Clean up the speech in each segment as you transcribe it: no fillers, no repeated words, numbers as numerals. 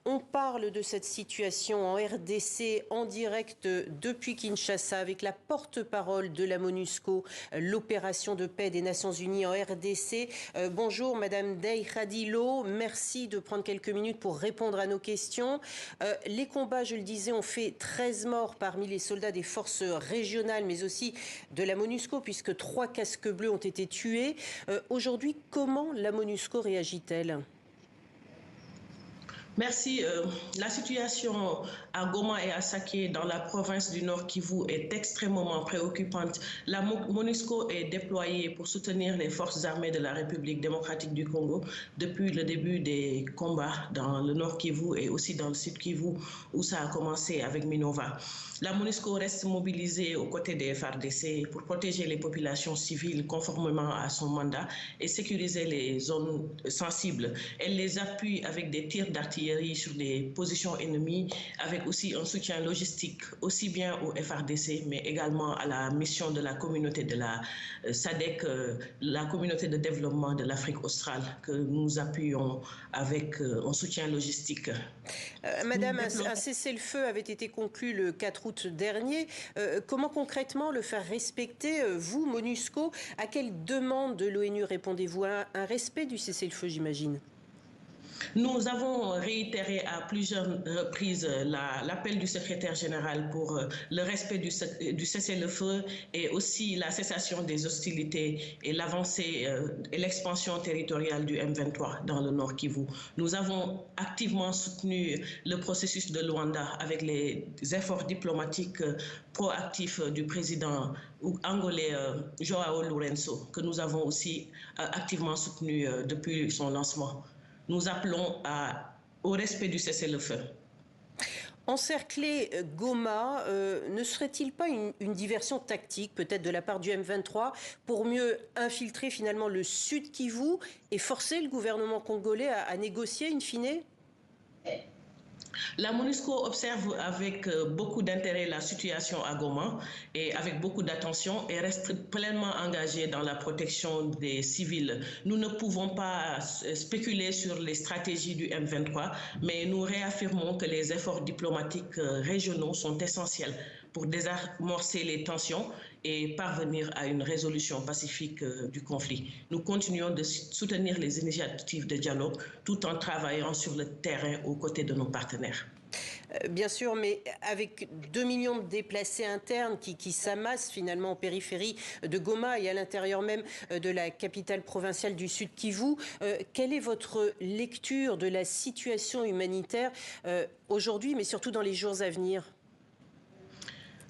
On parle de cette situation en RDC en direct depuis Kinshasa avec la porte-parole de la MONUSCO, l'opération de paix des Nations Unies en RDC. Bonjour Madame Dey Khadilo, merci de prendre quelques minutes pour répondre à nos questions. Les combats, je le disais, ont fait 13 morts parmi les soldats des forces régionales mais aussi de la MONUSCO puisque 3 casques bleus ont été tués. Aujourd'hui, comment la MONUSCO réagit-elle ? Merci. La situation à Goma et à Saké dans la province du Nord Kivu est extrêmement préoccupante. La MONUSCO est déployée pour soutenir les forces armées de la République démocratique du Congo depuis le début des combats dans le Nord Kivu et aussi dans le Sud Kivu où ça a commencé avec Minova. La MONUSCO reste mobilisée aux côtés des FARDC pour protéger les populations civiles conformément à son mandat et sécuriser les zones sensibles. Elle les appuie avec des tirs d'artillerie sur les positions ennemies, avec aussi un soutien logistique, aussi bien au FARDC, mais également à la mission de la communauté de la SADC, la communauté de développement de l'Afrique australe, que nous appuyons avec un soutien logistique. Madame, un cessez-le-feu avait été conclu le 4 août dernier. Comment concrètement le faire respecter, vous, MONUSCO? À quelle demande de l'ONU répondez-vous? Un respect du cessez-le-feu, j'imagine? Nous avons réitéré à plusieurs reprises l'appel du secrétaire général pour le respect du cessez-le-feu et aussi la cessation des hostilités et l'avancée et l'expansion territoriale du M23 dans le Nord Kivu. Nous avons activement soutenu le processus de Luanda avec les efforts diplomatiques proactifs du président angolais Joao Lourenço, que nous avons aussi activement soutenu depuis son lancement. Nous appelons au respect du cessez-le-feu. Encercler Goma, ne serait-il pas une diversion tactique, peut-être de la part du M23, pour mieux infiltrer finalement le Sud Kivu et forcer le gouvernement congolais à négocier in fine? La MONUSCO observe avec beaucoup d'intérêt la situation à Goma et avec beaucoup d'attention et reste pleinement engagée dans la protection des civils. Nous ne pouvons pas spéculer sur les stratégies du M23, mais nous réaffirmons que les efforts diplomatiques régionaux sont essentiels pour désamorcer les tensions et parvenir à une résolution pacifique du conflit. Nous continuons de soutenir les initiatives de dialogue tout en travaillant sur le terrain aux côtés de nos partenaires. Bien sûr, mais avec 2 millions de déplacés internes qui s'amassent finalement en périphérie de Goma et à l'intérieur même de la capitale provinciale du Sud Kivu, quelle est votre lecture de la situation humanitaire aujourd'hui, mais surtout dans les jours à venir ?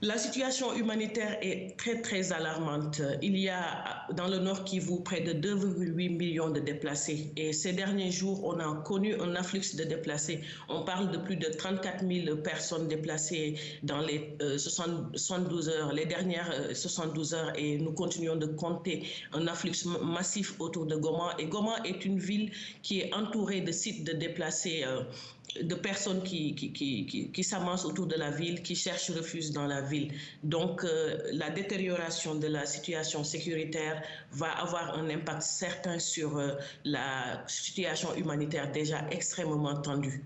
La situation humanitaire est très alarmante. Il y a dans le Nord Kivu près de 2,8 millions de déplacés et ces derniers jours, on a connu un afflux de déplacés. On parle de plus de 34 000 personnes déplacées dans les 72 heures, les dernières 72 heures et nous continuons de compter un afflux massif autour de Goma. Et Goma est une ville qui est entourée de sites de déplacés de personnes qui s'amassent autour de la ville, qui cherchent refuge dans la ville. Donc, la détérioration de la situation sécuritaire va avoir un impact certain sur la situation humanitaire déjà extrêmement tendue.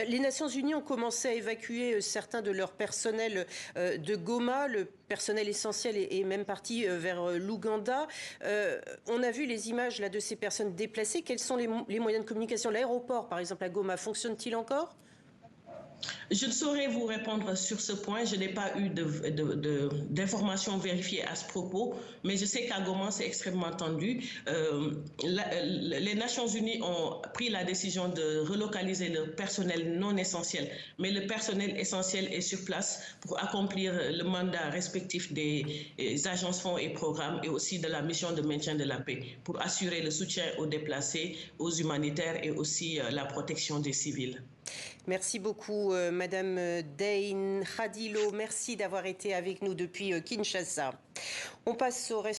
Les Nations Unies ont commencé à évacuer certains de leur personnel de Goma. Le personnel essentiel est même parti vers l'Ouganda. On a vu les images là, de ces personnes déplacées. Quels sont les moyens de communication? L'aéroport, par exemple, à Goma, fonctionne-t-il encore? Je ne saurais vous répondre sur ce point. Je n'ai pas eu d'informations vérifiées à ce propos, mais je sais qu'à Goma, c'est extrêmement tendu. Les Nations Unies ont pris la décision de relocaliser le personnel non essentiel, mais le personnel essentiel est sur place pour accomplir le mandat respectif des agences fonds et programmes et aussi de la mission de maintien de la paix pour assurer le soutien aux déplacés, aux humanitaires et aussi la protection des civils. Merci beaucoup, Madame Dey Khadilo. Merci d'avoir été avec nous depuis Kinshasa. On passe au reste.